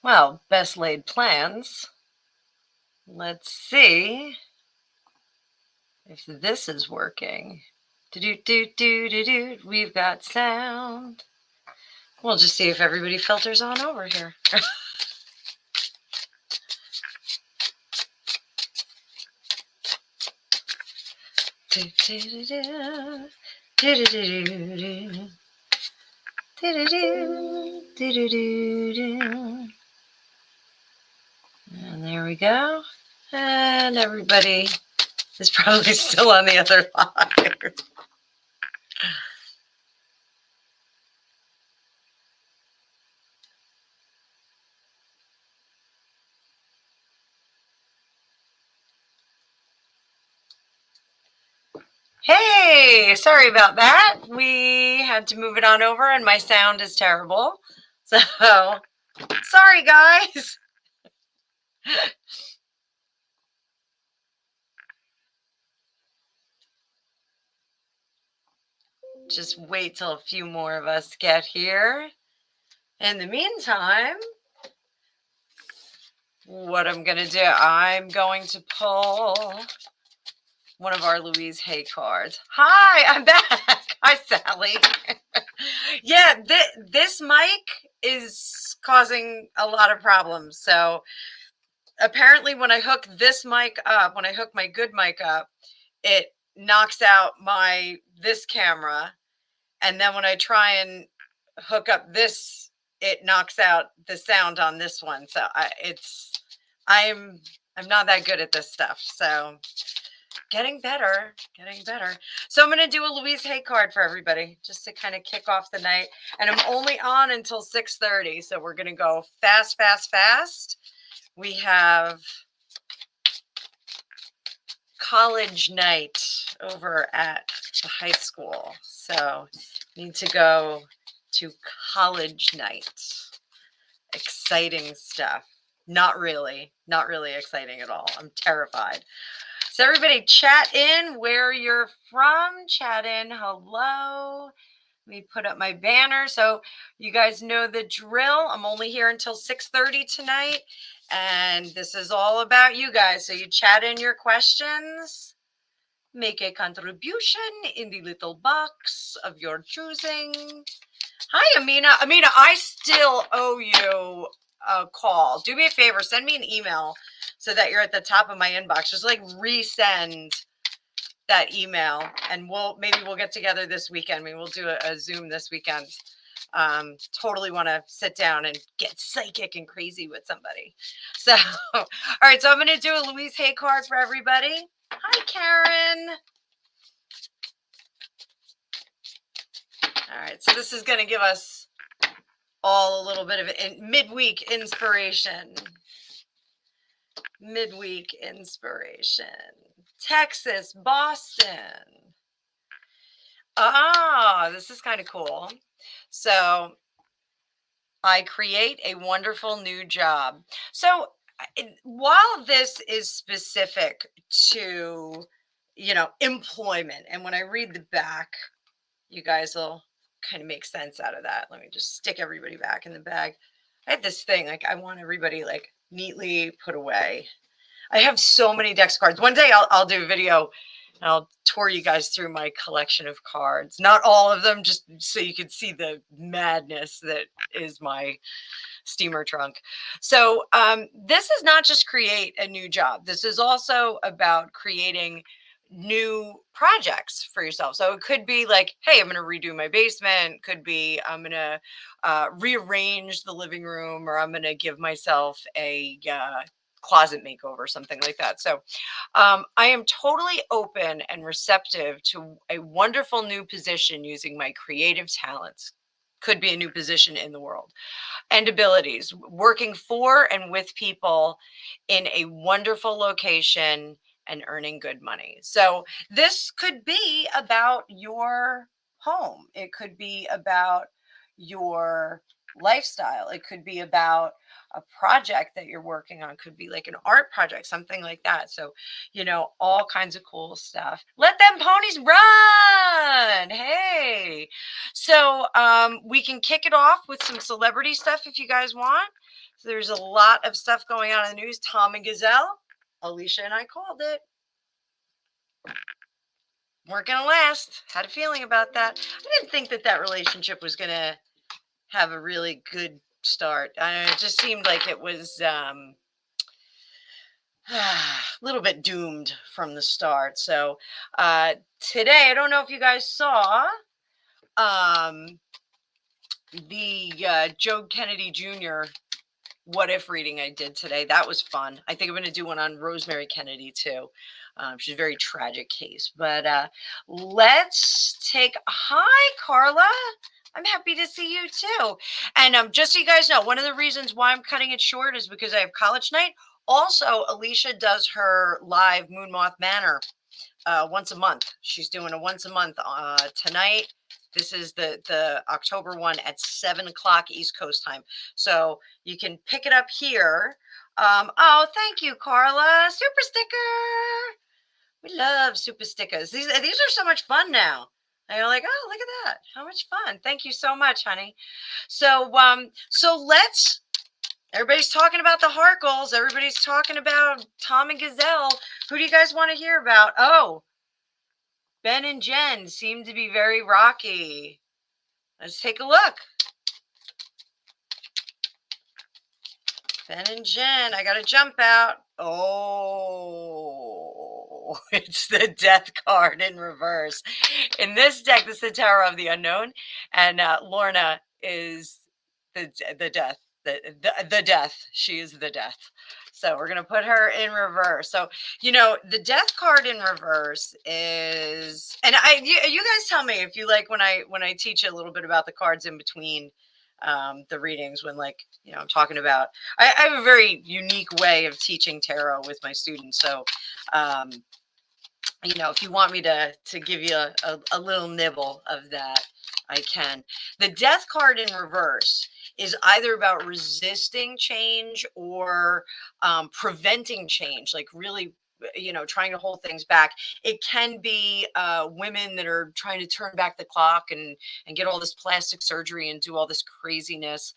Well, best laid plans. Let's see if this is working. Do-do-do-do-do-do. We've got sound. We'll just see if everybody filters on over here. Do-do-do-do. Do-do-do-do-do. Do-do-do. Do-do-do-do. And there we go. And everybody is probably still on the other line. Hey, sorry about that. We had to move it on over and my sound is terrible. So, sorry guys. Just wait till a few more of us get here. In the meantime, what I'm going to do, I'm going to pull one of our Louise Hay cards. Hi, I'm back. Hi, Sally. Yeah, this mic is causing a lot of problems. So apparently when I hook this mic up, when I hook my good mic up, it knocks out this camera. And then when I try and hook up this, it knocks out the sound on this one. So I'm not that good at this stuff. So getting better. So I'm going to do a Louise Hay card for everybody just to kind of kick off the night. And I'm only on until 6:30. So we're going to go fast, fast, fast. We have college night over at the high school. So need to go to college night. Exciting stuff. Not really exciting at all. I'm terrified. So everybody chat in where you're from. Chat in hello. Let me put up my banner so you guys know the drill. I'm only here until 6:30 tonight. And this is all about you guys. So you chat in your questions. Make a contribution in the little box of your choosing. Hi, Amina. Amina, I still owe you a call. Do me a favor. Send me an email so that you're at the top of my inbox. Just like resend that email and maybe we'll get together this weekend. Maybe we'll do a Zoom this weekend. Totally want to sit down and get psychic and crazy with somebody. So, all right. So I'm going to do a Louise Hay card for everybody. Hi, Karen. All right. So this is going to give us all a little bit of midweek inspiration. Midweek inspiration. Texas, Boston. This is kind of cool. So I create a wonderful new job. So while this is specific to, employment, and when I read the back, you guys will kind of make sense out of that. Let me just stick everybody back in the bag. I had this thing, I want everybody neatly put away. I have so many dex cards. One day I'll do a video and I'll tour you guys through my collection of cards. Not all of them, just so you can see the madness that is my steamer trunk. So this is not just create a new job. This is also about creating new projects for yourself. So it could be like, hey, I'm going to redo my basement. Could be I'm going to rearrange the living room, or I'm going to give myself a closet makeover, something like that. So I am totally open and receptive to a wonderful new position using my creative talents. Could be a new position in the world and abilities, working for and with people in a wonderful location and earning good money. So this could be about your home. It could be about your lifestyle. It could be about a project that you're working on, could be like an art project, something like that. So, all kinds of cool stuff. Let them ponies run. Hey. So, we can kick it off with some celebrity stuff if you guys want. So there's a lot of stuff going on in the news. Tom and Gazelle, Alicia and I called it. Weren't going to last. Had a feeling about that. I didn't think that relationship was going to have a really good start. It just seemed like it was a little bit doomed from the start. So today, I don't know if you guys saw the Joe Kennedy Jr. What If reading I did today. That was fun. I think I'm going to do one on Rosemary Kennedy too. She's a very tragic case. But let's take. Hi, Carla. I'm happy to see you too. And just so you guys know, one of the reasons why I'm cutting it short is because I have college night. Also, Alicia does her live Moon Moth Manor once a month. She's doing a once a month tonight. This is the October one at 7 o'clock East Coast time. So you can pick it up here. Oh, thank you, Carla. Super sticker. We love super stickers. These are so much fun now. And you're like, oh, look at that. How much fun. Thank you so much, honey. So everybody's talking about the Harkles. Everybody's talking about Tom and Gazelle. Who do you guys want to hear about? Oh, Ben and Jen seem to be very rocky. Let's take a look. Ben and Jen, I got to jump out. Oh, it's the Death card in reverse. In this deck, this is the Tower of the Unknown, and Lorna is the Death. The Death. She is the Death. So we're going to put her in reverse. So, the Death card in reverse is, and you guys tell me if you like when I teach a little bit about the cards in between the readings, when I'm talking about, I have a very unique way of teaching tarot with my students. So, if you want me to give you a little nibble of that, I can. The Death card in reverse is either about resisting change or preventing change, like really, trying to hold things back. It can be women that are trying to turn back the clock and get all this plastic surgery and do all this craziness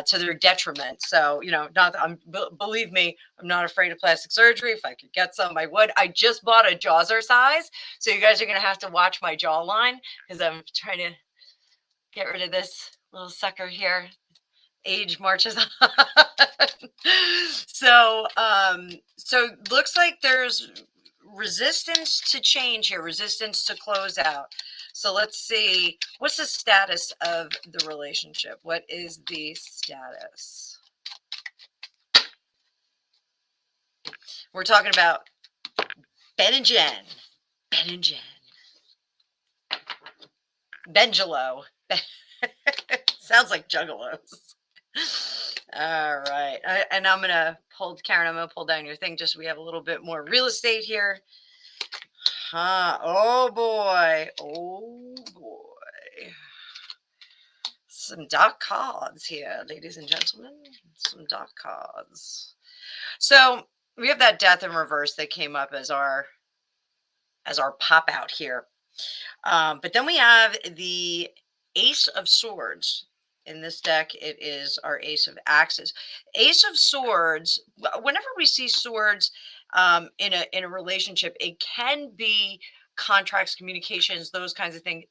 to their detriment. So, not that believe me, I'm not afraid of plastic surgery. If I could get some, I would. I just bought a jawser size. So you guys are going to have to watch my jawline because I'm trying to get rid of this little sucker here. Age marches on. So looks like there's resistance to change here, resistance to close out. So let's see, what's the status of the relationship? What is the status? We're talking about Ben and Jen. Ben and Jen. Benjalo. Sounds like juggalos. All right. And I'm going to pull, Karen, I'm going to pull down your thing just so we have a little bit more real estate here. Oh, boy. Oh, boy. Some dark cards here, ladies and gentlemen. Some dark cards. So we have that Death in reverse that came up as our pop out here. But then we have the Ace of Swords. In this deck, it is our Ace of Axes. Ace of Swords, whenever we see swords in a relationship, it can be contracts, communications, those kinds of things.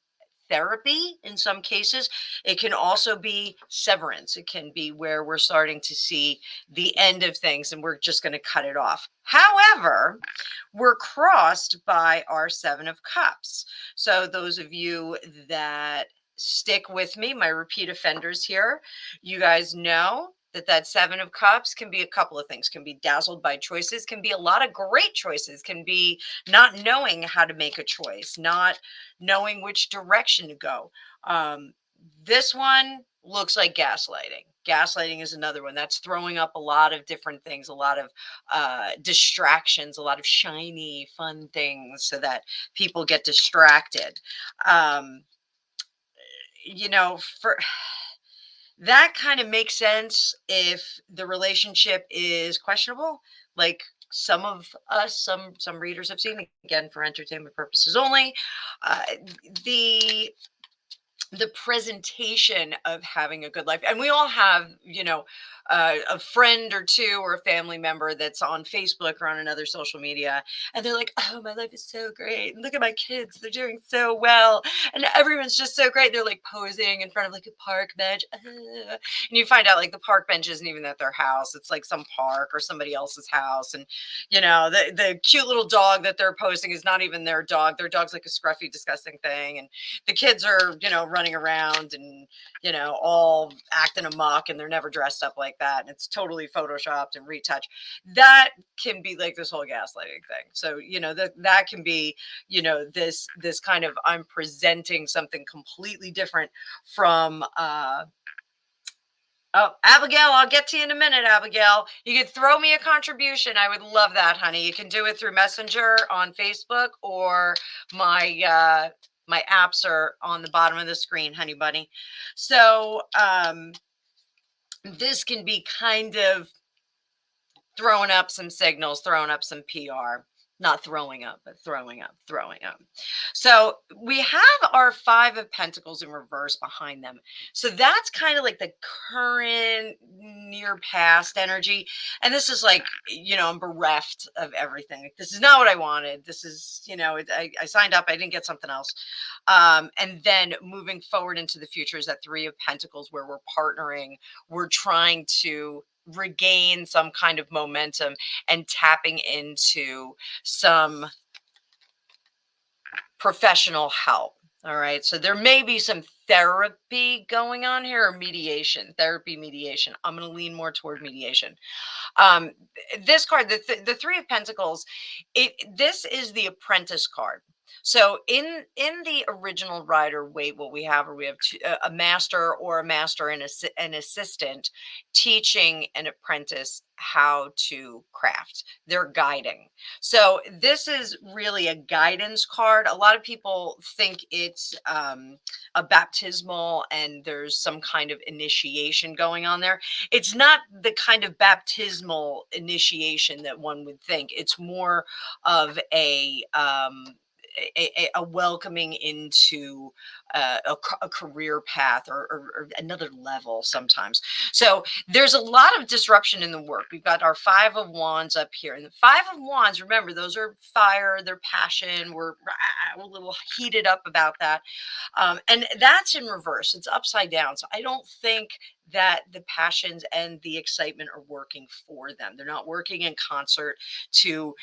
Therapy in some cases. It can also be severance. It can be where we're starting to see the end of things and we're just going to cut it off. However, we're crossed by our Seven of Cups. So those of you that stick with me, my repeat offenders here, you guys know that Seven of Cups can be a couple of things. Can be dazzled by choices, can be a lot of great choices, can be not knowing how to make a choice, not knowing which direction to go. This one looks like gaslighting. Gaslighting is another one that's throwing up a lot of different things, a lot of distractions, a lot of shiny, fun things so that people get distracted. For That kind of makes sense if the relationship is questionable, like some of us, some readers have seen, again for entertainment purposes only. Uh, the the presentation of having a good life, and we all have, a friend or two or a family member that's on Facebook or on another social media, and they're like, oh, my life is so great, and look at my kids, they're doing so well, and everyone's just so great. They're like posing in front of like a park bench, and you find out like the park bench isn't even at their house, it's like some park or somebody else's house. And the cute little dog that they're posting is not even their dog. Their dog's like a scruffy disgusting thing, and the kids are, running around and, all acting amok, and they're never dressed up like that. And it's totally photoshopped and retouched. That can be like this whole gaslighting thing. So, that can be, this kind of, I'm presenting something completely different from, oh, Abigail, I'll get to you in a minute, Abigail. You could throw me a contribution. I would love that, honey. You can do it through Messenger on Facebook, or my apps are on the bottom of the screen, honey bunny. So this can be kind of throwing up some signals, throwing up some PR. Not throwing up, but throwing up, throwing up. So we have our Five of Pentacles in reverse behind them. So that's kind of like the current near past energy. And this is like, I'm bereft of everything. Like, this is not what I wanted. This is, I signed up, I didn't get something else. And then moving forward into the future is that Three of Pentacles, where we're partnering, we're trying to regain some kind of momentum and tapping into some professional help. All right. So there may be some therapy going on here, or mediation, therapy, mediation. I'm going to lean more toward mediation. Um, this card, the Three of Pentacles, this is the Apprentice card. So in the original Rider Waite, what we have, or we have a master, or a master and an assistant teaching an apprentice how to craft. They're guiding. So this is really a guidance card. A lot of people think it's a baptismal, and there's some kind of initiation going on there. It's not the kind of baptismal initiation that one would think. It's more of a welcoming into a career path, or another level sometimes. So there's a lot of disruption in the work. We've got our Five of Wands up here, and the Five of Wands, remember, those are fire, their passion. We're a little heated up about that. And that's in reverse. It's upside down. So I don't think that the passions and the excitement are working for them. They're not working in concert to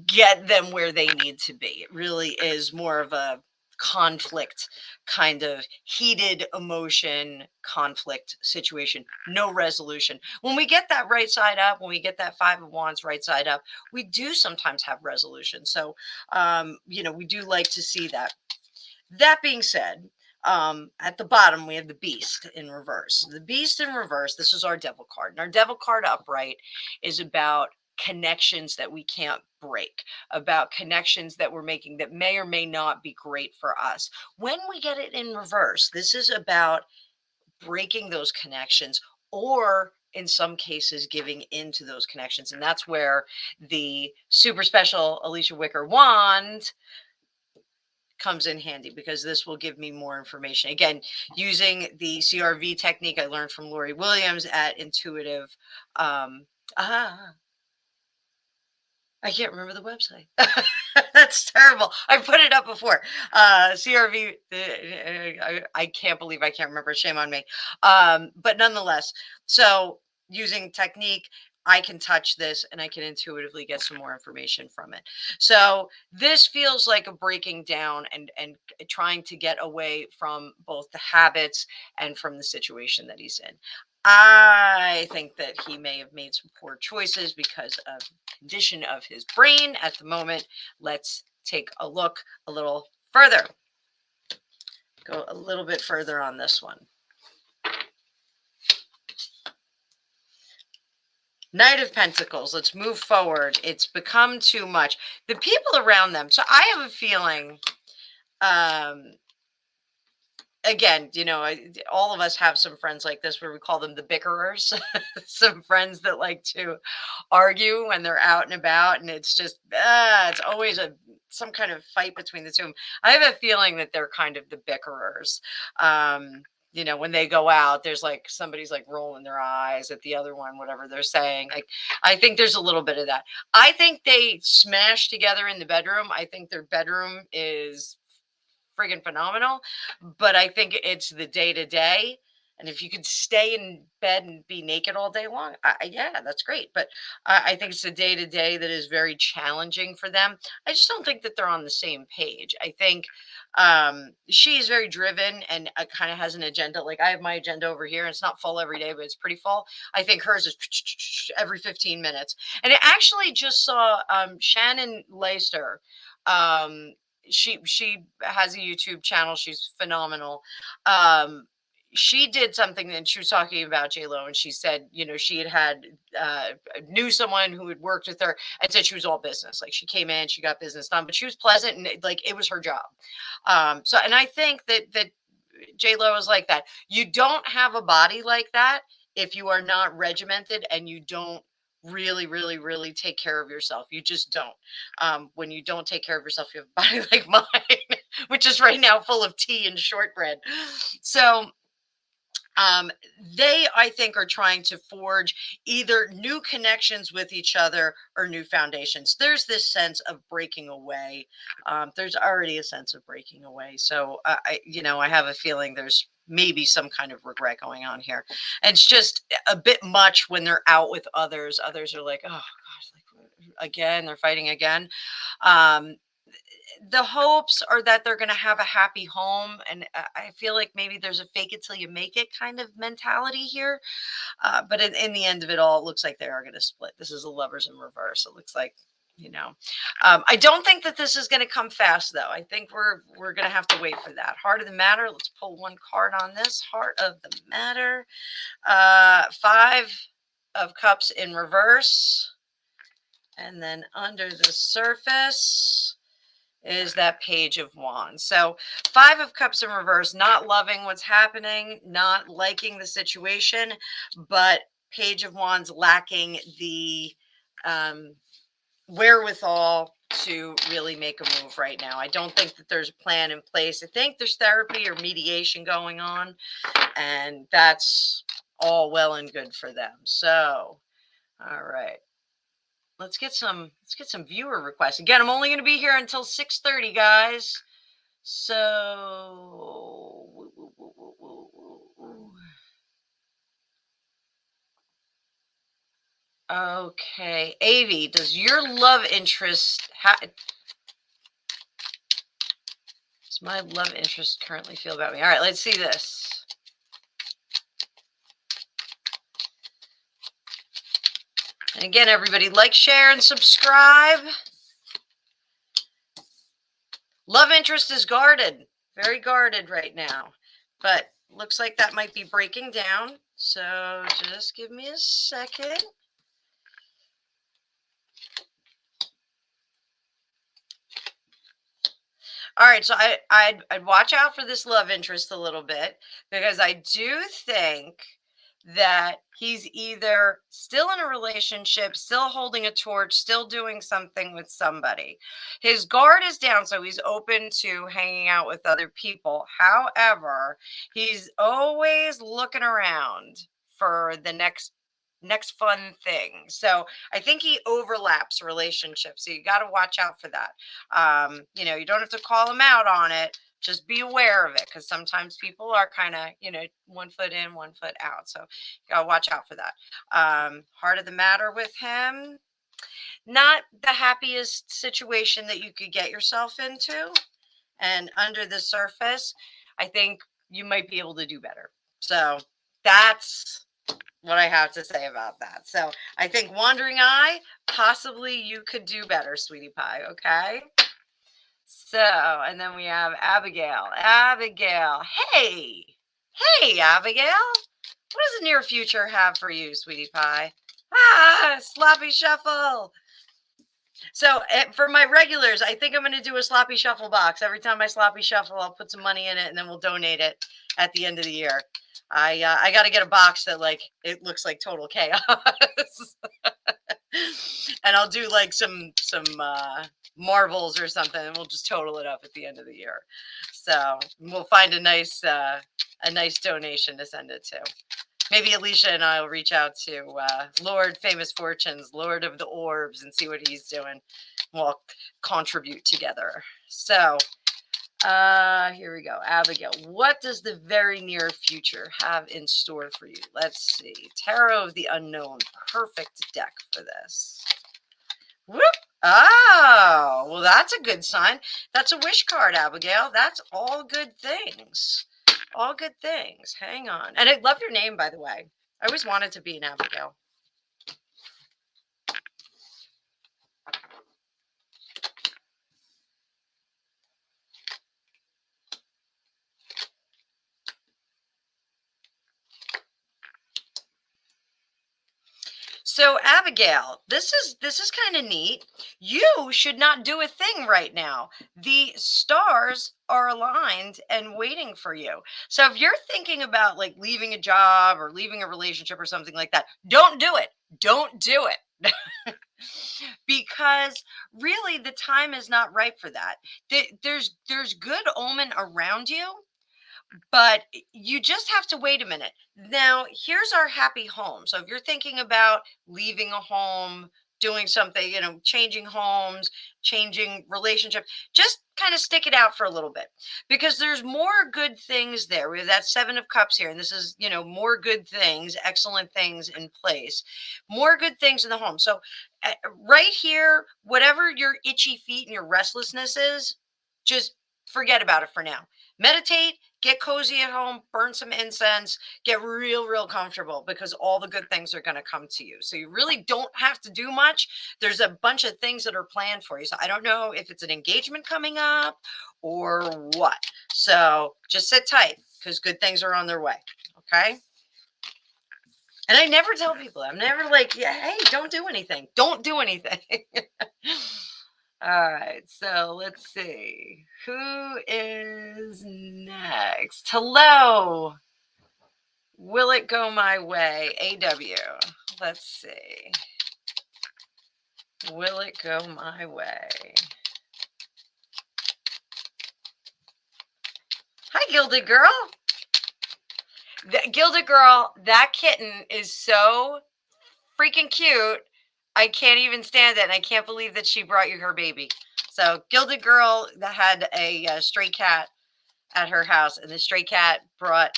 get them where they need to be. It really is more of a conflict, kind of heated emotion conflict situation, no resolution. When we get that right side up, when we get that Five of Wands right side up, we do sometimes have resolution. So we do like to see that. That being said, at the bottom, we have the Beast in reverse. The Beast in reverse, this is our Devil card. And our Devil card upright is about connections that we can't break, about connections that we're making that may or may not be great for us. When we get it in reverse, this is about breaking those connections, or in some cases giving into those connections. And that's where the super special Alicia Wicker wand comes in handy, because this will give me more information. Again, using the CRV technique I learned from Lori Williams at Intuitive. Ah, I can't remember the website. That's terrible. I put it up before. CRV. I can't believe I can't remember. Shame on me. But nonetheless, so using technique, I can touch this and I can intuitively get some more information from it. So this feels like a breaking down, and trying to get away from both the habits and from the situation that he's in. I think that he may have made some poor choices because of condition of his brain at the moment. Let's take a look a little further. Go a little bit further on this one. Knight of Pentacles. Let's move forward. It's become too much. The people around them. So I have a feeling again, all of us have some friends like this where we call them the bickerers. Some friends that like to argue when they're out and about, and it's just it's always some kind of fight between the two of them. I have a feeling that they're kind of the bickerers. When they go out, there's like somebody's like rolling their eyes at the other one, whatever they're saying. Like, I think there's a little bit of that. I think they smash together in the bedroom. I think their bedroom is friggin' phenomenal. But I think it's the day to day. And if you could stay in bed and be naked all day long, yeah, that's great. But I think it's the day to day that is very challenging for them. I just don't think that they're on the same page. I think she's very driven and kind of has an agenda. Like, I have my agenda over here, and it's not full every day, but it's pretty full. I think hers is every 15 minutes. And I actually just saw Shannon Leister. Um, she has a YouTube channel. She's phenomenal. Um, she did something, and she was talking about J Lo, and she said, she had knew someone who had worked with her, and said she was all business. Like, she came in, she got business done, but she was pleasant, and it was her job. And I think that J Lo is like that. You don't have a body like that if you are not regimented and you don't really, really, really take care of yourself. You just don't. When you don't take care of yourself, you have a body like mine, which is right now full of tea and shortbread. So they, I think, are trying to forge either new connections with each other or new foundations. There's this sense of breaking away. There's already a sense of breaking away. So I have a feeling there's maybe some kind of regret going on here. And it's just a bit much when they're out with others. Others are like, oh gosh, like again, they're fighting again. Um, the hopes are that they're going to have a happy home, and I feel like maybe there's a fake it till you make it kind of mentality here. But in the end of it all, it looks like they are going to split. This is a lovers in reverse. It looks like, I don't think that this is going to come fast, though. I think we're going to have to wait for that. Heart of the matter. Let's pull one card on this. Heart of the matter. 5 of cups in reverse, and then under the surface is that Page of Wands. So 5 of Cups in reverse, not loving what's happening, not liking the situation, but Page of Wands lacking the wherewithal to really make a move right now. I don't think that there's a plan in place. I think there's therapy or mediation going on, and that's all well and good for them. So, all right. Let's get some viewer requests. Again, I'm only going to be here until 6:30, guys. So okay, Avi, does your love interest does my love interest currently feel about me? All right, let's see this. And again, everybody, like, share, and subscribe. Love interest is guarded, very guarded right now, but looks like that might be breaking down. So just give me a second. All right, so I'd watch out for this love interest a little bit, because I do think that he's either still in a relationship, still holding a torch, still doing something with somebody. His guard is down, so he's open to hanging out with other people. However, he's always looking around for the next fun thing. So I think he overlaps relationships. So you got to watch out for that. You don't have to call him out on it. Just be aware of it, because sometimes people are kind of, 1 foot in, 1 foot out. So you got to watch out for that. Heart of the matter with him. Not the happiest situation that you could get yourself into. And under the surface, I think you might be able to do better. So that's what I have to say about that. So I think Wandering Eye, possibly you could do better, sweetie pie. Okay. So, and then we have Abigail. Abigail. Hey, Abigail. What does the near future have for you, sweetie pie? Sloppy shuffle. So for my regulars, I think I'm going to do a sloppy shuffle box. Every time I sloppy shuffle, I'll put some money in it and then we'll donate it at the end of the year. I got to get a box that like it looks like total chaos, and I'll do like some marbles or something, and we'll just total it up at the end of the year. So we'll find a nice donation to send it to. Maybe Alicia and I will reach out to Lord Famous Fortunes, Lord of the Orbs, and see what he's doing. We'll contribute together. So here we go. Abigail, what does the very near future have in store for you? Let's see. Tarot of the Unknown. Perfect deck for this. Whoop. Oh, well, that's a good sign. That's a wish card, Abigail. That's all good things. All good things. Hang on. And I love your name, by the way. I always wanted to be an Abigail. So Abigail, this is kind of neat. You should not do a thing right now. The stars are aligned and waiting for you. So if you're thinking about like leaving a job or leaving a relationship or something like that, don't do it. Don't do it. Because really the time is not right for that. There's good omen around you, but you just have to wait a minute. Now, here's our happy home. So if you're thinking about leaving a home, doing something, changing homes, changing relationship, just kind of stick it out for a little bit because there's more good things there. We have that 7 of Cups here, and this is, more good things, excellent things in place, more good things in the home. So right here, whatever your itchy feet and your restlessness is, just forget about it for now. Meditate, get cozy at home, burn some incense, get real comfortable because all the good things are going to come to you. So you really don't have to do much. There's a bunch of things that are planned for you. So I don't know if it's an engagement coming up or what. So just sit tight because good things are on their way. Okay. And I never tell people, I'm never like, yeah, hey, don't do anything. Don't do anything. All right, so let's see. Who is next? Hello. Will it go my way? AW. Let's see. Will it go my way? Hi, Gilded Girl. Gilded Girl, that kitten is so freaking cute. I can't even stand it. And I can't believe that she brought you her baby. So, Gilded Girl that had a stray cat at her house, and the stray cat brought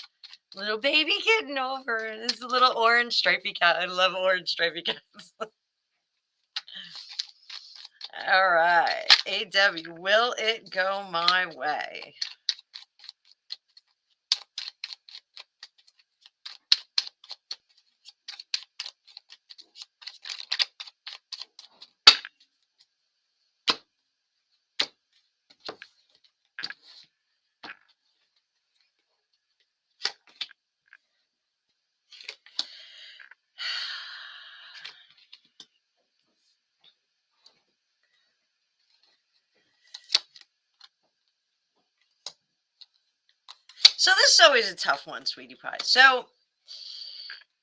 little baby kitten over, and it's a little orange stripy cat. I love orange stripy cats. All right, AW, will it go my way? So this is always a tough one, sweetie pie. So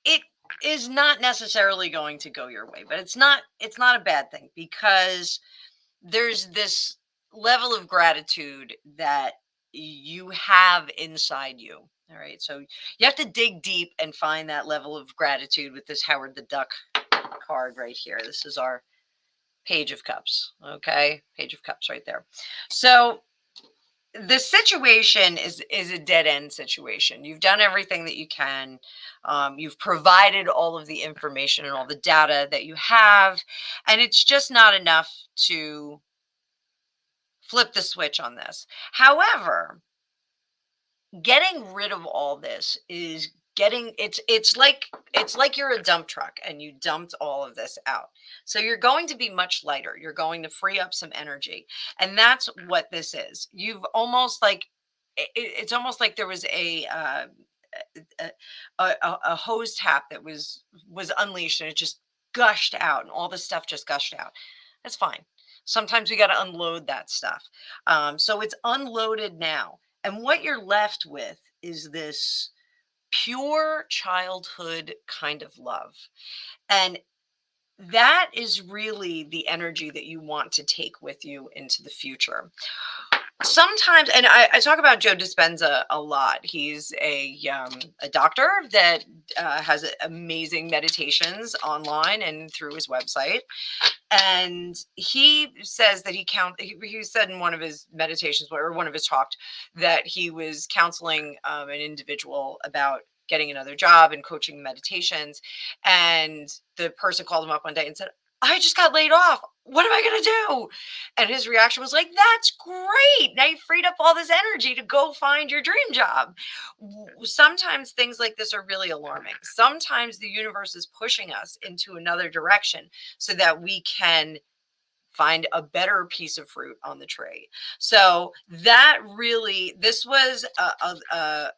it is not necessarily going to go your way, but it's not a bad thing because there's this level of gratitude that you have inside you. All right. So you have to dig deep and find that level of gratitude with this Howard the Duck card right here. This is our Page of Cups. Okay. Page of Cups right there. So the situation is a dead end situation. You've done everything that you can. You've provided all of the information and all the data that you have, and it's just not enough to flip the switch on this. However, getting rid of all this is getting it's like you're a dump truck and you dumped all of this out. So you're going to be much lighter. You're going to free up some energy. And that's what this is. You've almost like it's almost like there was a, a hose tap that was unleashed and it just gushed out and all this stuff just gushed out. That's fine. Sometimes we got to unload that stuff. So it's unloaded now. And what you're left with is this pure childhood kind of love. And that is really the energy that you want to take with you into the future. Sometimes, and I talk about Joe Dispenza a lot. He's a doctor that has amazing meditations online and through his website. And he says that he said in one of his meditations or one of his talks that he was counseling an individual about getting another job and coaching meditations. And the person called him up one day and said, I just got laid off. What am I going to do? And his reaction was like, that's great. Now you freed up all this energy to go find your dream job. Sometimes things like this are really alarming. Sometimes the universe is pushing us into another direction so that we can find a better piece of fruit on the tree. So that really, this was a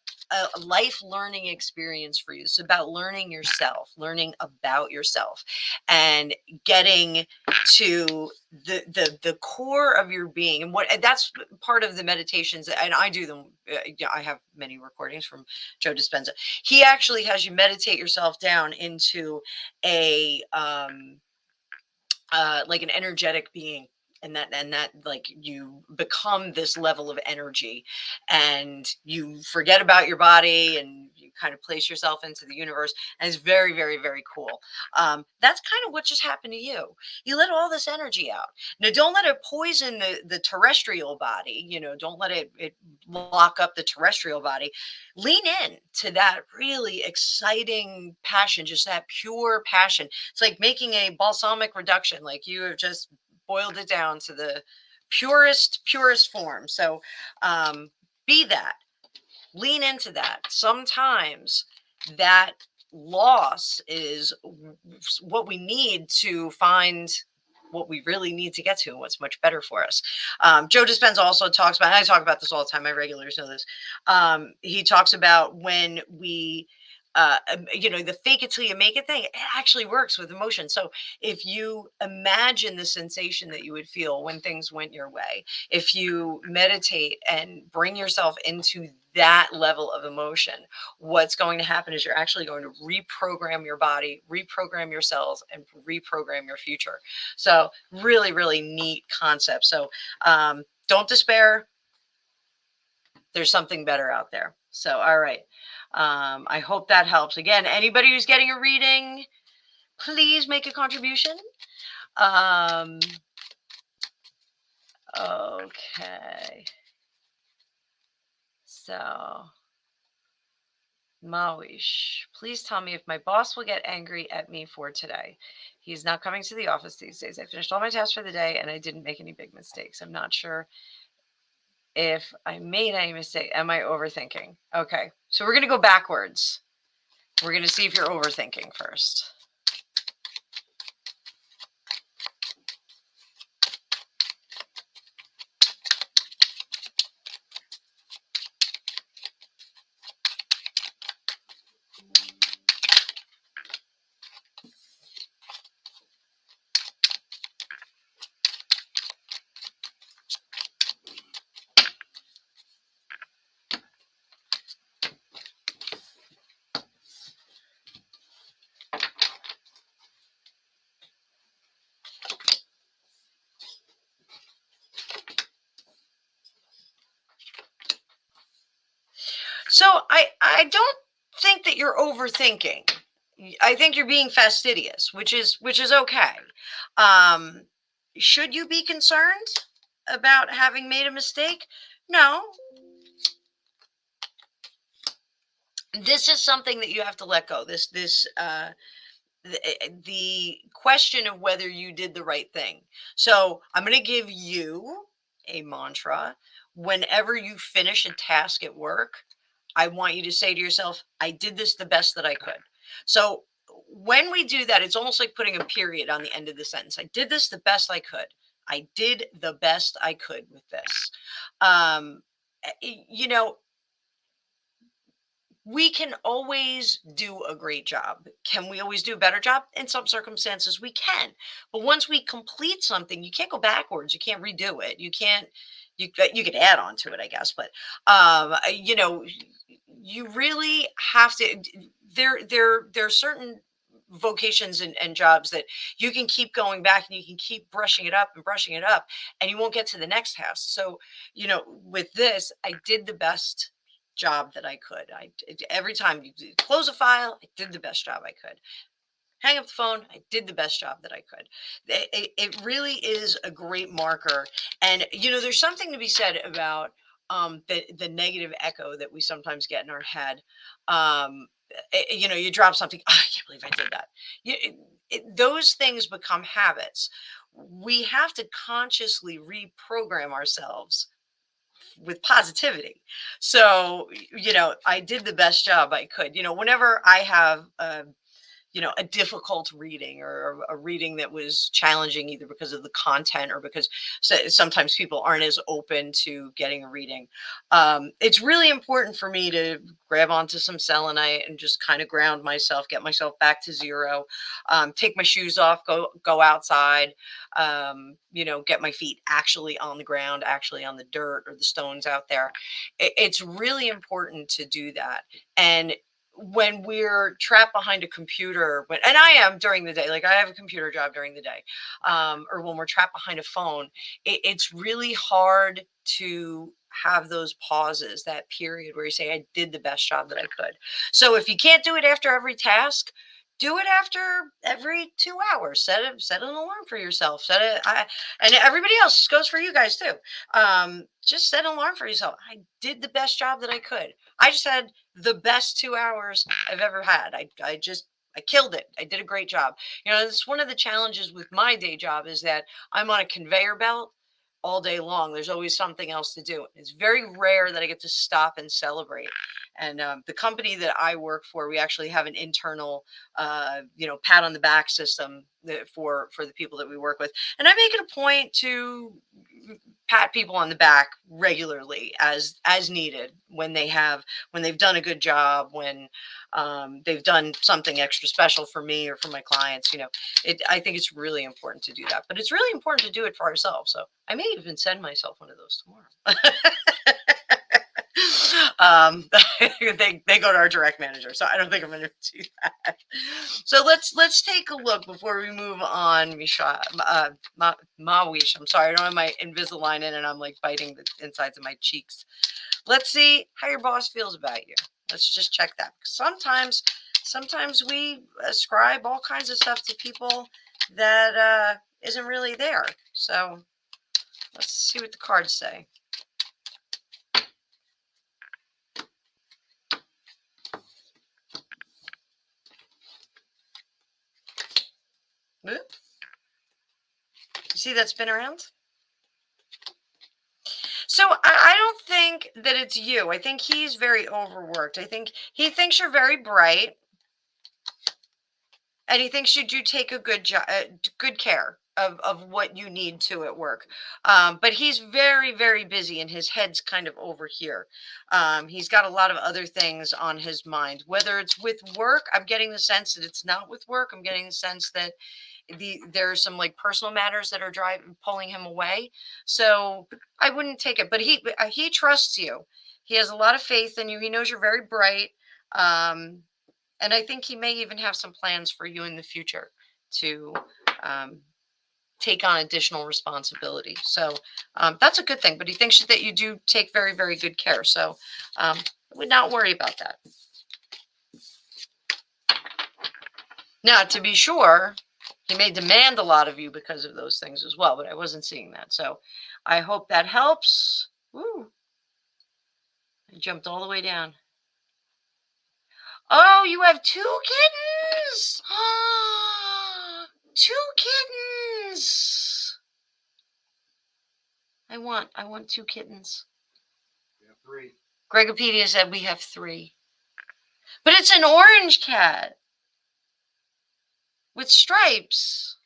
life learning experience for you. It's about learning yourself, learning about yourself, and getting to the core of your being. And what and that's part of the meditations, and I do them. I have many recordings from Joe Dispenza. He actually has you meditate yourself down into a like an energetic being, and that like you become this level of energy, and you forget about your body and you kind of place yourself into the universe, and it's very, very, very cool. That's kind of what just happened to you. You let all this energy out. Now don't let it poison the terrestrial body. Don't let it lock up the terrestrial body. Lean in to that really exciting passion, just that pure passion. It's like making a balsamic reduction, like you have just boiled it down to the purest form. So be that, lean into that. Sometimes that loss is what we need to find what we really need to get to and what's much better for us. Joe Dispenza also talks about, and I talk about this all the time, my regulars know this. He talks about when we the fake it till you make it thing, it actually works with emotion. So if you imagine the sensation that you would feel when things went your way, if you meditate and bring yourself into that level of emotion, what's going to happen is you're actually going to reprogram your body, reprogram your cells, and reprogram your future. So really, really neat concept. So don't despair. There's something better out there. So, all right. I hope that helps. Again, anybody who's getting a reading, please make a contribution. Okay. So, Mawish, please tell me if my boss will get angry at me for today. He's not coming to the office these days. I finished all my tasks for the day and I didn't make any big mistakes. I'm not sure if I made any mistake. Am I overthinking? Okay. So we're going to go backwards. We're going to see if you're overthinking first. So I don't think that you're overthinking. I think you're being fastidious, which is okay. Um, should you be concerned about having made a mistake? No. This is something that you have to let go. The question of whether you did the right thing. So I'm going to give you a mantra. Whenever you finish a task at work, I want you to say to yourself, I did this the best that I could. So when we do that, it's almost like putting a period on the end of the sentence. I did this the best I could. I did the best I could with this. Um, you know, we can always do a great job. Can we always do a better job? In some circumstances, we can. But once we complete something, you can't go backwards. You can't redo it. You can't. You can add on to it, I guess. But you know, you really have to. There are certain vocations and jobs that you can keep going back and you can keep brushing it up and brushing it up, and you won't get to the next task. So, with this, I did the best job that I could. Every time you close a file, I did the best job I could. Hang up the phone, I did the best job that I could. It really is a great marker. And there's something to be said about the negative echo that we sometimes get in our head. You drop something, "Oh, I can't believe I did that." Those things become habits. We have to consciously reprogram ourselves with positivity. So, I did the best job I could. Whenever I have a difficult reading or a reading that was challenging either because of the content or because sometimes people aren't as open to getting a reading. It's really important for me to grab onto some selenite and just kind of ground myself, get myself back to zero, take my shoes off, go outside, get my feet actually on the ground, actually on the dirt or the stones out there. It's really important to do that. And when we're trapped behind a computer, and I am during the day, like I have a computer job during the day, or when we're trapped behind a phone, it's really hard to have those pauses, that period where you say, I did the best job that I could. So if you can't do it after every task, do it after every 2 hours. Set an alarm for yourself. And everybody else, this goes for you guys too. Just set an alarm for yourself. I did the best job that I could. I just had the best 2 hours I've ever had. I killed it. I did a great job. It's one of the challenges with my day job is that I'm on a conveyor belt all day long. There's always something else to do. It's very rare that I get to stop and celebrate. And the company that I work for, we actually have an internal, pat on the back system for the people that we work with. And I make it a point to pat people on the back regularly as needed when they've done a good job, when they've done something extra special for me or for my clients. I think it's really important to do that, but it's really important to do it for ourselves. So I may even send myself one of those tomorrow. um they go to our direct manager, so I don't think I'm going to do that. So let's take a look before we move on. Misha, Mawish, I'm sorry, I don't have my Invisalign in and I'm like biting the insides of my cheeks. Let's see how your boss feels about you. Let's just check that. Sometimes we ascribe all kinds of stuff to people that isn't really there. So let's see what the cards say. You see that spin around? So I don't think that it's you. I think he's very overworked. I think he thinks you're very bright, and he thinks you do take a good care of what you need to at work. But he's very, very busy, and his head's kind of over here. He's got a lot of other things on his mind. Whether it's with work, I'm getting the sense that it's not with work. I'm getting the sense that there are some like personal matters that are pulling him away. So I wouldn't take it. But he trusts you. He has a lot of faith in you. He knows you're very bright. Um, and I think he may even have some plans for you in the future to um, take on additional responsibility. So that's a good thing. But he thinks that you do take very, very good care. So I would not worry about that. Now, to be sure, he may demand a lot of you because of those things as well, but I wasn't seeing that. So I hope that helps. Woo. I jumped all the way down. Oh, you have 2 kittens. Two kittens. I want 2 kittens. We have 3. Gregopedia said we have 3. But it's an orange cat with stripes.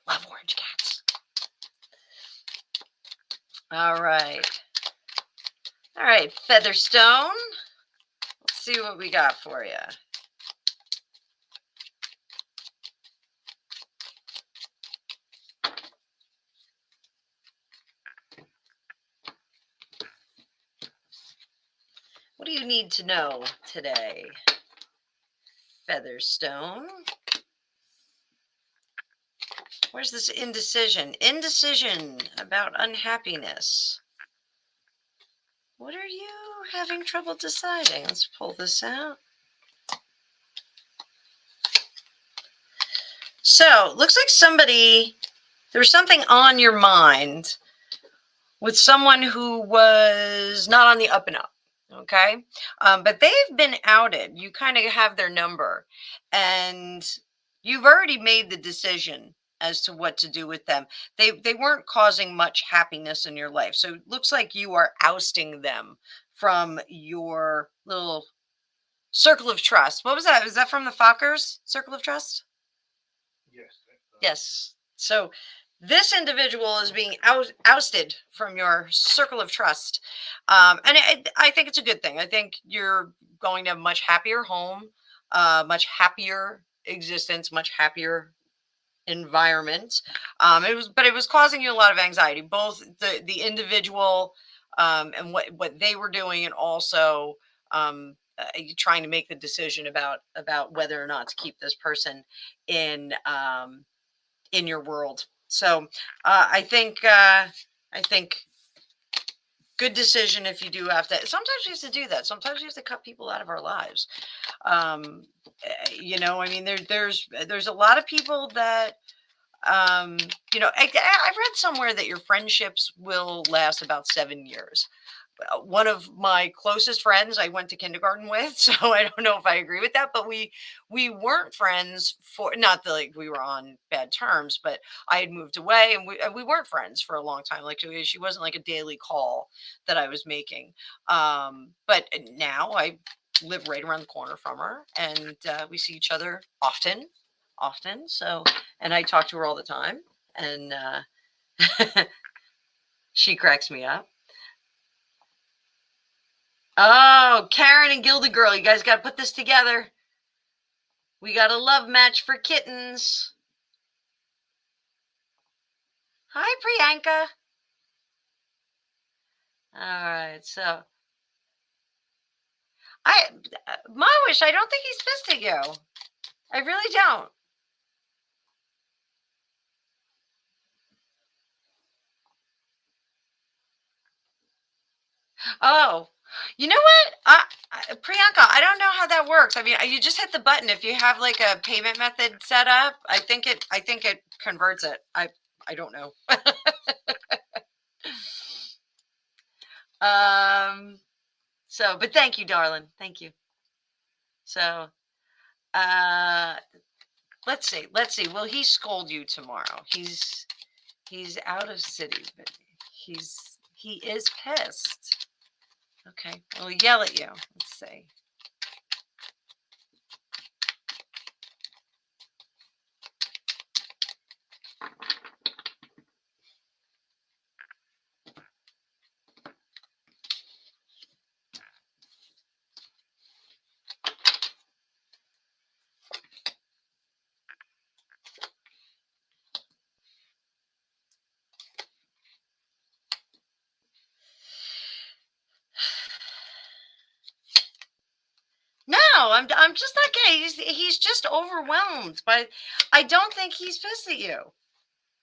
Love orange cats. All right. All right, Featherstone. Let's see what we got for you. What do you need to know today, Featherstone? Where's this indecision? Indecision about unhappiness. What are you having trouble deciding? Let's pull this out. So, looks like there's something on your mind with someone who was not on the up and up. Okay. But they've been outed. You kind of have their number, and you've already made the decision as to what to do with them. They weren't causing much happiness in your life. So it looks like you are ousting them from your little circle of trust. What was that? Was that from the Fockers Circle of Trust? Yes. Yes. So this individual is being ousted from your circle of trust. And I think it's a good thing. I think you're going to have a much happier home, much happier existence, much happier environment. But it was causing you a lot of anxiety, both the individual and what they were doing, and also trying to make the decision about whether or not to keep this person in your world. So I think good decision if you do have to. Sometimes we have to do that. Sometimes we have to cut people out of our lives. I mean, there's a lot of people that I've read somewhere that your friendships will last about 7 years. One of my closest friends I went to kindergarten with, so I don't know if I agree with that, but we weren't friends for, not that like we were on bad terms, but I had moved away, and we weren't friends for a long time. Like she wasn't like a daily call that I was making. But now I live right around the corner from her, and we see each other often. So, and I talk to her all the time, and she cracks me up. Oh, Karen and Gilda Girl, you guys got to put this together. We got a love match for kittens. Hi, Priyanka. All right, so my wish, I don't think he's pissed at you. I really don't. Oh, you know what? Priyanka, I don't know how that works. I mean, you just hit the button. If you have like a payment method set up, I think it converts it. I don't know. But thank you, darling. Thank you. So, uh, let's see. Will he scold you tomorrow? He's out of city, but he is pissed. Okay, we'll yell at you. Let's see. No, I'm just not gay. He's just overwhelmed, but I don't think he's pissed at you.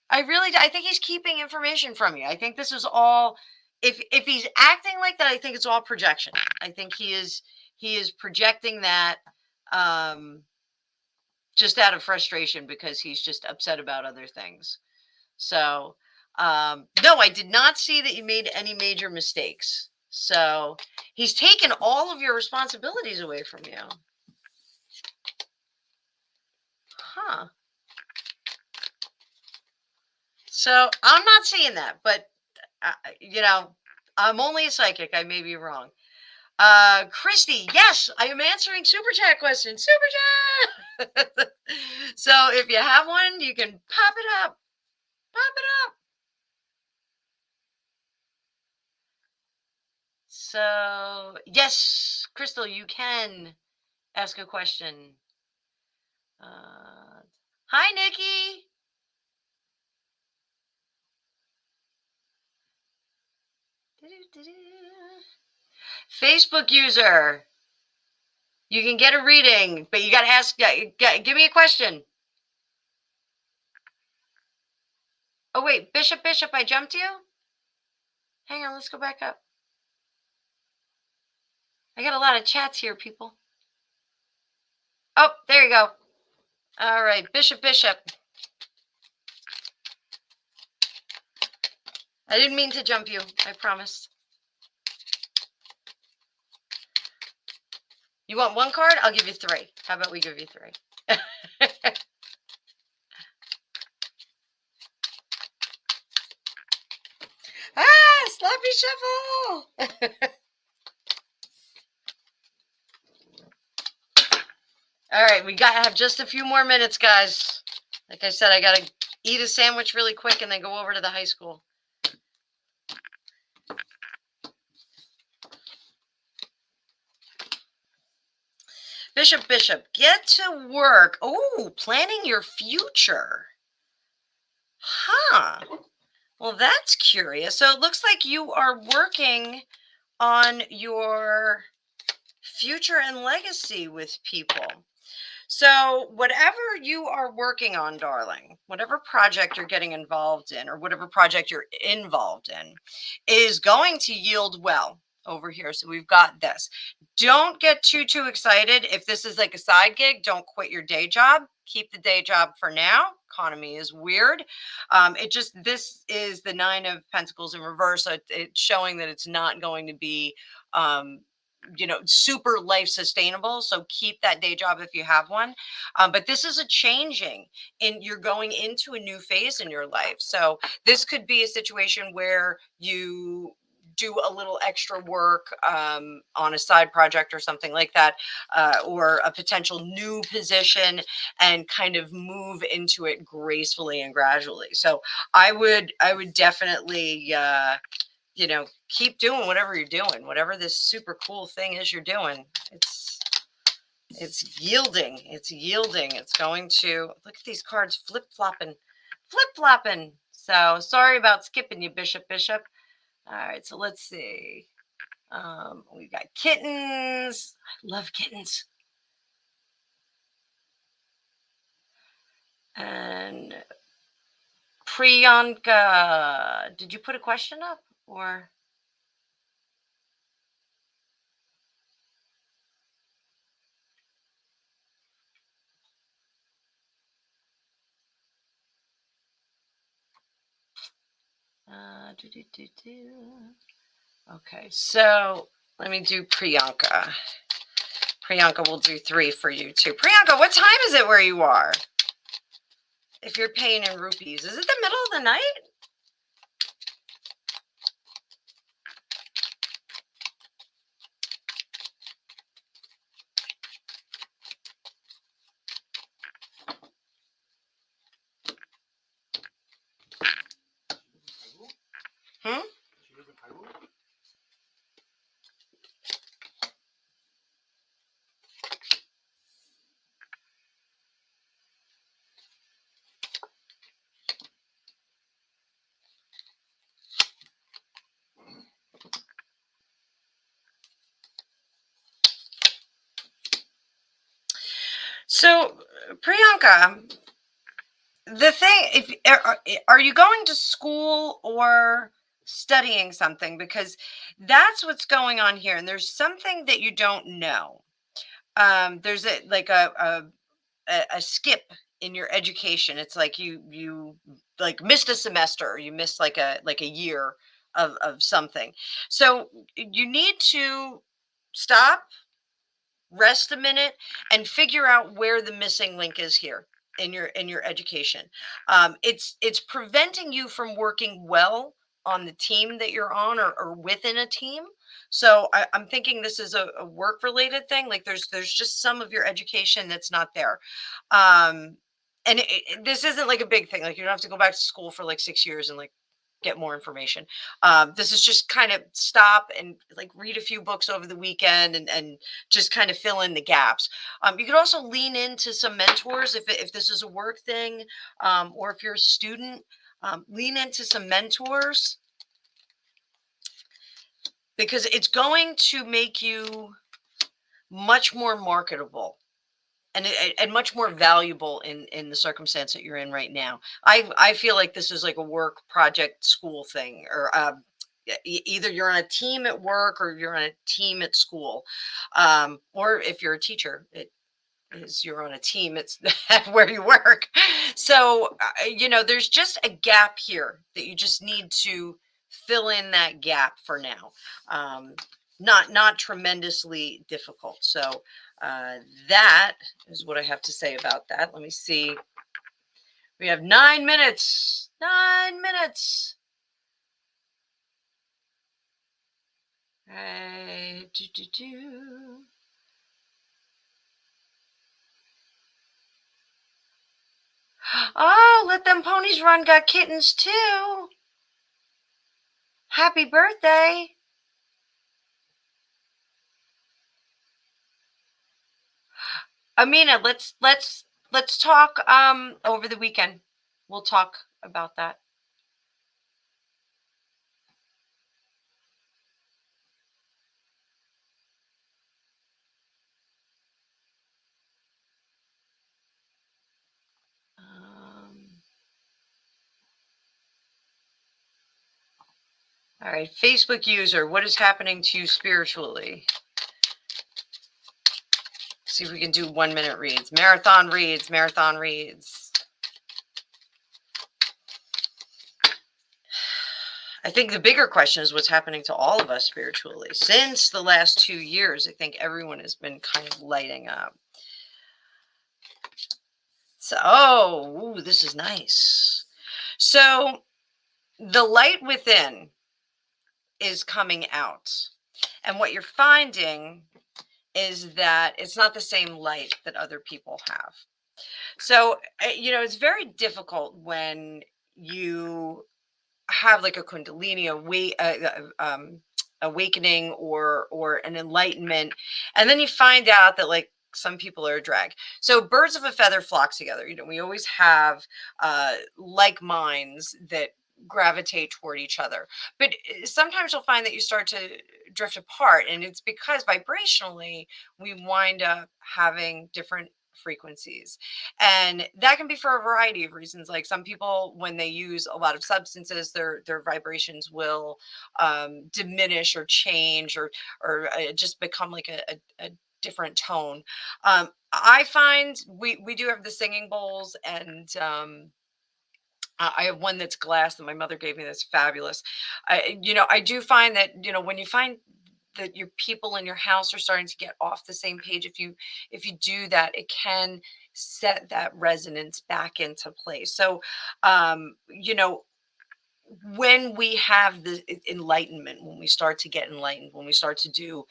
I think he's keeping information from you. I think this is all, if he's acting like that, I think it's all projection. I think he is projecting that just out of frustration because he's just upset about other things. So, no, I did not see that you made any major mistakes. So, he's taken all of your responsibilities away from you. Huh. So, I'm not seeing that, but I'm only a psychic. I may be wrong. Christy, yes, I am answering super chat questions. Super chat. So if you have one, you can pop it up. Pop it up. So, yes, Crystal, you can ask a question. Hi, Nikki. Facebook user. You can get a reading, but you got to ask, give me a question. Oh, wait, Bishop, I jumped you? Hang on, let's go back up. I got a lot of chats here, people. Oh, there you go. All right, Bishop. I didn't mean to jump you, I promise. You want one card? I'll give you 3. How about we give you 3? Sloppy shuffle. All right, we got to have just a few more minutes, guys. Like I said, I got to eat a sandwich really quick and then go over to the high school. Bishop, get to work. Oh, planning your future. Huh. Well, that's curious. So it looks like you are working on your future and legacy with people. So, whatever you are working on, darling, whatever project you're getting involved in, or whatever project you're involved in, is going to yield well over here. So, we've got this. Don't get too excited. If this is like a side gig, don't quit your day job. Keep the day job for now. Economy is weird. This is the 9 of Pentacles in reverse. So it's showing that it's not going to be super life sustainable. So keep that day job if you have one. But this is a changing, and you're going into a new phase in your life. So this could be a situation where you do a little extra work on a side project or something like that, or a potential new position, and kind of move into it gracefully and gradually. So I would definitely keep doing whatever you're doing, whatever this super cool thing is you're doing. It's yielding. It's going to look at these cards flip flopping. So sorry about skipping you, Bishop. All right, so let's see. We got kittens. I love kittens. And Priyanka, did you put a question up or? Okay, so let me do Priyanka. Priyanka will do 3 for you too. Priyanka, what time is it where you are? If you're paying in rupees, is it the middle of the night? Hmm? So, Priyanka, the thing, if are you going to school or studying something? Because that's what's going on here, and there's something that you don't know. There's a skip in your education. It's like you like missed a semester, or you missed like a year of something. So you need to stop, rest a minute, and figure out where the missing link is here in your education. It's preventing you from working well on the team that you're on, or within a team. So I'm thinking this is a work related thing. Like there's just some of your education that's not there. um this isn't like a big thing. Like you don't have to go back to school for like 6 years and like get more information. This is just kind of stop and like read a few books over the weekend and just kind of fill in the gaps. You could also lean into some mentors if this is a work thing, or if you're a student, lean into some mentors because it's going to make you much more marketable and much more valuable in the circumstance that you're in right now. I feel like this is like a work project school thing, or either you're on a team at work or you're on a team at school, or if you're a teacher, it is you're on a team. It's where you work. So there's just a gap here that you just need to fill in that gap for now. Not tremendously difficult. So that is what I have to say about that. Let me see. We have 9 minutes. 9 minutes. Oh, Let Them Ponies Run got kittens too. Happy birthday. Amina, let's talk over the weekend. We'll talk about that. All right, Facebook user, what is happening to you spiritually? See if we can do 1 minute reads. Marathon reads, marathon reads. I think the bigger question is what's happening to all of us spiritually. Since the last 2 years, I think everyone has been kind of lighting up. So, this is nice. So, the light within is coming out. And what you're finding is that it's not the same light that other people have. So, it's very difficult when you have like a kundalini awakening or an enlightenment, and then you find out that like some people are a drag. So birds of a feather flock together. We always have like minds that gravitate toward each other, but sometimes you'll find that you start to drift apart, and it's because vibrationally we wind up having different frequencies, and that can be for a variety of reasons. Like some people, when they use a lot of substances, their vibrations will diminish or change, or just become like a different tone. I find we do have the singing bowls, and I have one that's glass that my mother gave me that's fabulous. I do find that when you find that your people in your house are starting to get off the same page, if you do that, it can set that resonance back into place. So when we have the enlightenment, when we start to get enlightened, when we start to do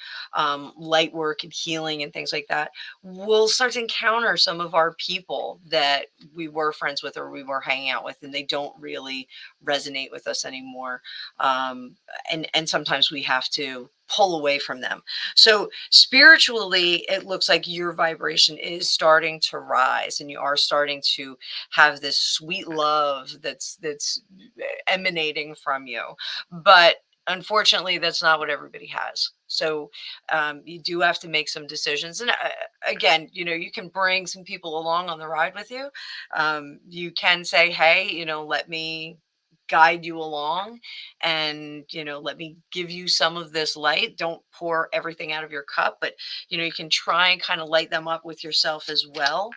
light work and healing and things like that, we'll start to encounter some of our people that we were friends with or we were hanging out with, and they don't really resonate with us anymore. And sometimes we have to pull away from them. So spiritually, it looks like your vibration is starting to rise, and you are starting to have this sweet love that's emanating from you. But unfortunately, that's not what everybody has. So you do have to make some decisions. And again, you can bring some people along on the ride with you. You can say, hey, let me guide you along, and let me give you some of this light. Don't pour everything out of your cup, but you can try and kind of light them up with yourself as well.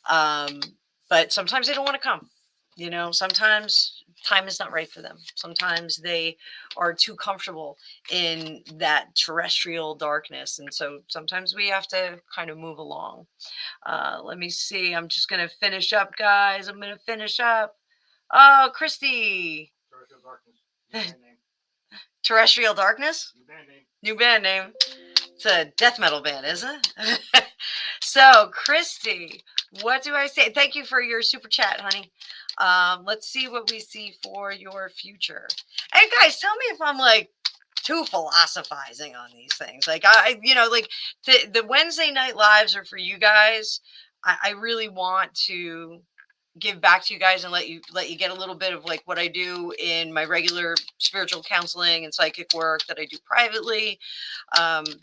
But sometimes they don't want to come. Sometimes time is not right for them. Sometimes they are too comfortable in that terrestrial darkness, and so sometimes we have to kind of move along. Let me see. I'm just going to finish up, guys. I'm going to finish up. Oh, Christy. Terrestrial Darkness. New band name. Terrestrial Darkness? New band name. New band name. It's a death metal band, isn't it? So, Christy, what do I say? Thank you for your super chat, honey. Let's see what we see for your future. And guys, tell me if I'm like too philosophizing on these things. Like like the Wednesday night lives are for you guys. I really want to give back to you guys and let you get a little bit of like what I do in my regular spiritual counseling and psychic work that I do privately.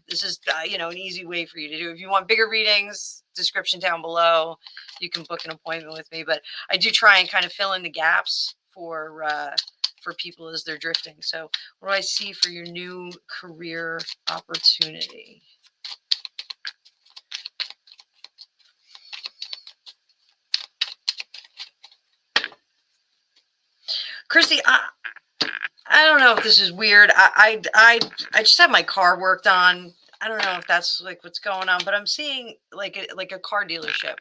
This is an easy way for you to do. If you want bigger readings, description down below. You can book an appointment with me. But I do try and kind of fill in the gaps for people as they're drifting. So what do I see for your new career opportunity? Christy, I don't know if this is weird. I just had my car worked on. I don't know if that's like what's going on, but I'm seeing like a car dealership.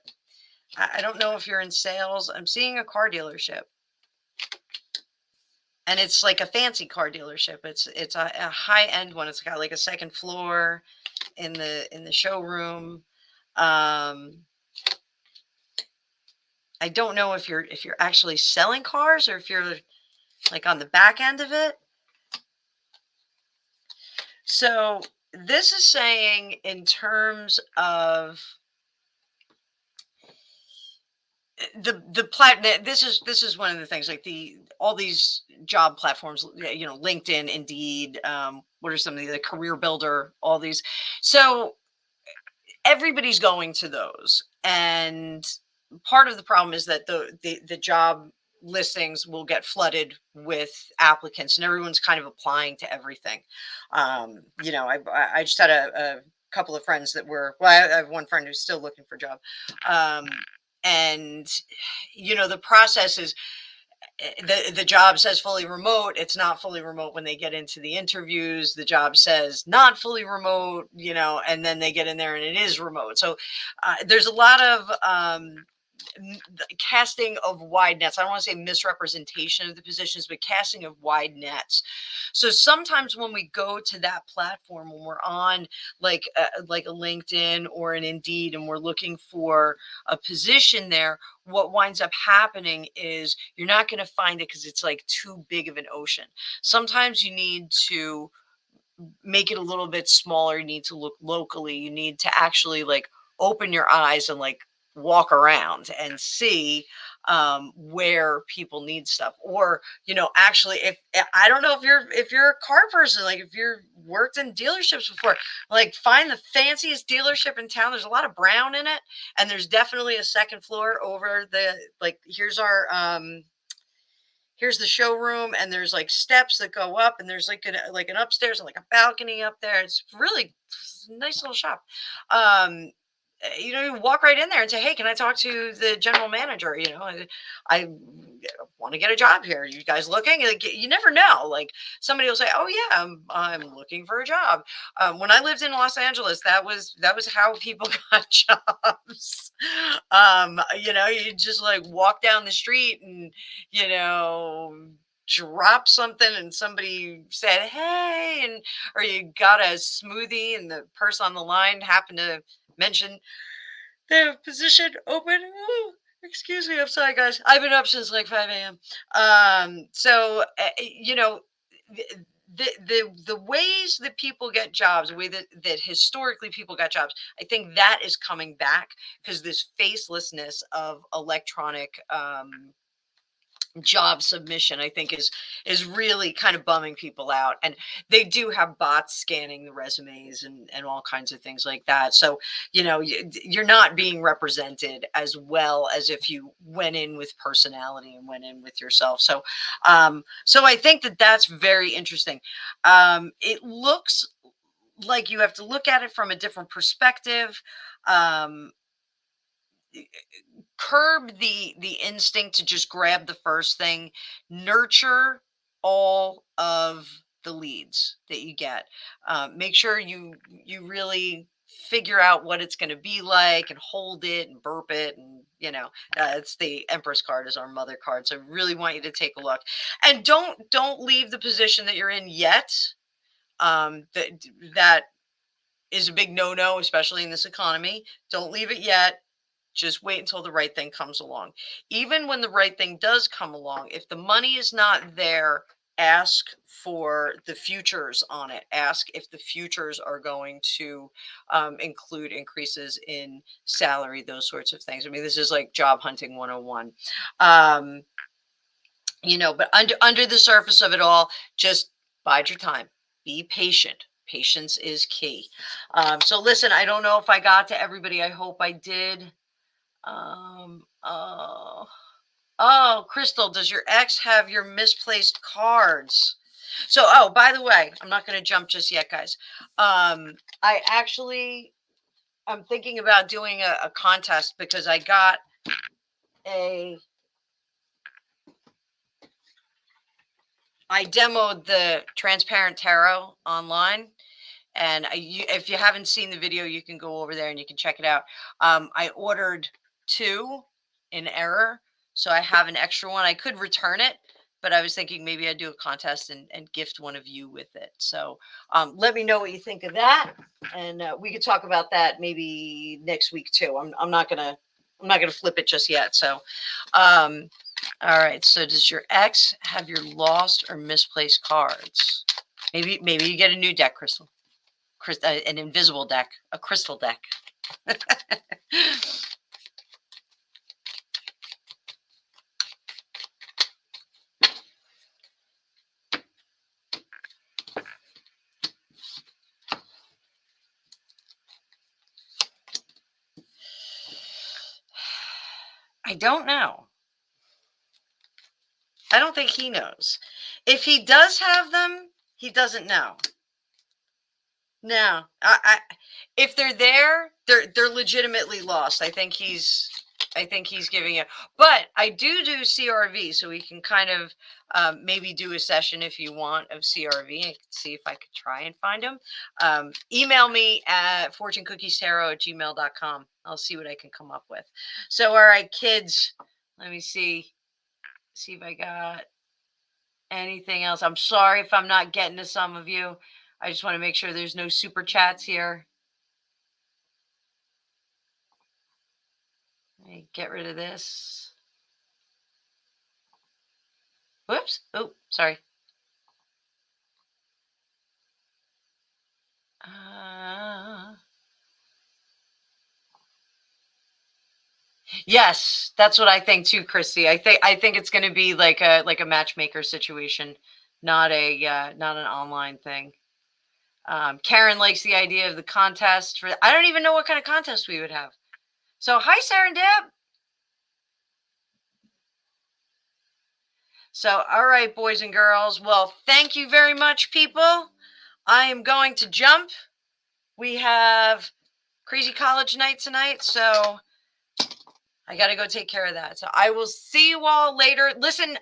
I don't know if you're in sales. I'm seeing a car dealership, and it's like a fancy car dealership. It's a high end one. It's got like a second floor in the showroom. I don't know if you're actually selling cars or if you're like on the back end of it. So this is saying in terms of the plat this is one of the things, like all these job platforms, LinkedIn, Indeed, what are some of the career builder, all these. So everybody's going to those, and part of the problem is that the job listings will get flooded with applicants, and everyone's kind of applying to everything. I just had a couple of friends that were, well, I have one friend who's still looking for a job. And the process is, the job says fully remote. It's not fully remote when they get into the interviews. The job says not fully remote, and then they get in there and it is remote. So there's a lot of casting of wide nets. I don't want to say misrepresentation of the positions, but casting of wide nets. So sometimes when we go to that platform, when we're on like a LinkedIn or an Indeed, and we're looking for a position there, what winds up happening is you're not going to find it because it's like too big of an ocean. Sometimes you need to make it a little bit smaller. You need to look locally. You need to actually like open your eyes and like walk around and see where people need stuff. Or actually, if I don't know if you're a car person, like if you're worked in dealerships before, like find the fanciest dealership in town. There's a lot of brown in it, and there's definitely a second floor over the, like, here's the showroom, and there's like steps that go up, and there's like an upstairs and like a balcony up there. It's really nice little shop. You walk right in there and say, hey, can I talk to the general manager? I want to get a job here. You guys looking? Like, you never know. Like, somebody will say, oh yeah, I'm looking for a job. When I lived in Los Angeles, that was how people got jobs. You just like walk down the street and drop something, and somebody said hey, and or you got a smoothie and the person on the line happened to mention the position open. Ooh, excuse me, I'm sorry guys, I've been up since like 5 a.m. So the, the ways that people get jobs, the way that historically people got jobs, I think that is coming back, because this facelessness of electronic job submission, I think, is really kind of bumming people out. And they do have bots scanning the resumes and all kinds of things like that. So you're not being represented as well as if you went in with personality and went in with yourself. So I think that that's very interesting. It looks like you have to look at it from a different perspective. um, Curb the instinct to just grab the first thing. Nurture all of the leads that you get. Make sure you really figure out what it's going to be like, and hold it and burp it, and it's the Empress card is our mother card, so I really want you to take a look. And don't leave the position that you're in yet. That is a big no-no, especially in this economy. Don't leave it yet. Just wait until the right thing comes along. Even when the right thing does come along, if the money is not there, ask for the futures on it. Ask if the futures are going to include increases in salary, those sorts of things. I mean, this is like job hunting 101. Um, but under the surface of it all, just bide your time. Be patient. Patience is key. So listen, I don't know if I got to everybody. I hope I did. Um, oh, Crystal, does your ex have your misplaced cards? So, by the way, I'm not going to jump just yet, guys. I'm thinking about doing a contest because I got I demoed the transparent tarot online. And if you haven't seen the video, you can go over there and you can check it out. I ordered 2 in error, so I have an extra one. I could return it, but I was thinking maybe I'd do a contest and gift one of you with it. So let me know what you think of that, and we could talk about that maybe next week too. I'm not gonna flip it just yet. So all right. So does your ex have your lost or misplaced cards? Maybe you get a new deck, Crystal. An invisible deck, a crystal deck. I don't know. I don't think he knows. If he does have them, he doesn't know. No, if they're there, they're legitimately lost. I think he's giving it. But I do CRV, so we can kind of maybe do a session if you want of CRV and see if I could try and find him. Email me at fortunecookiestarot@gmail.com. I'll see what I can come up with. So, all right, kids, let me see if I got anything else. I'm sorry if I'm not getting to some of you. I just want to make sure there's no super chats here. Let me get rid of this. Whoops. Oh, sorry. Yes, that's what I think too, Christy. I think it's going to be like a matchmaker situation, not an online thing. Karen likes the idea of the contest. I don't even know what kind of contest we would have. So hi, Sarah and Deb. So all right, boys and girls. Well, thank you very much, people. I am going to jump. We have crazy college night tonight, so I got to go take care of that. So I will see you all later. Listen,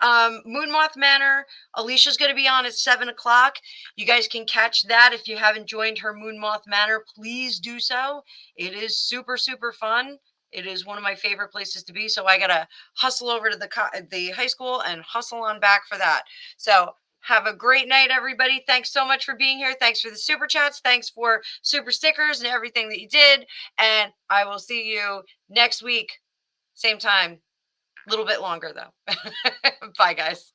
Moon Moth Manor, Alicia's going to be on at 7:00. You guys can catch that. If you haven't joined her Moon Moth Manor, please do so. It is super, super fun. It is one of my favorite places to be. So I got to hustle over to the high school and hustle on back for that. So have a great night, everybody. Thanks so much for being here. Thanks for the super chats. Thanks for super stickers and everything that you did. And I will see you next week. Same time, a little bit longer though. Bye, guys.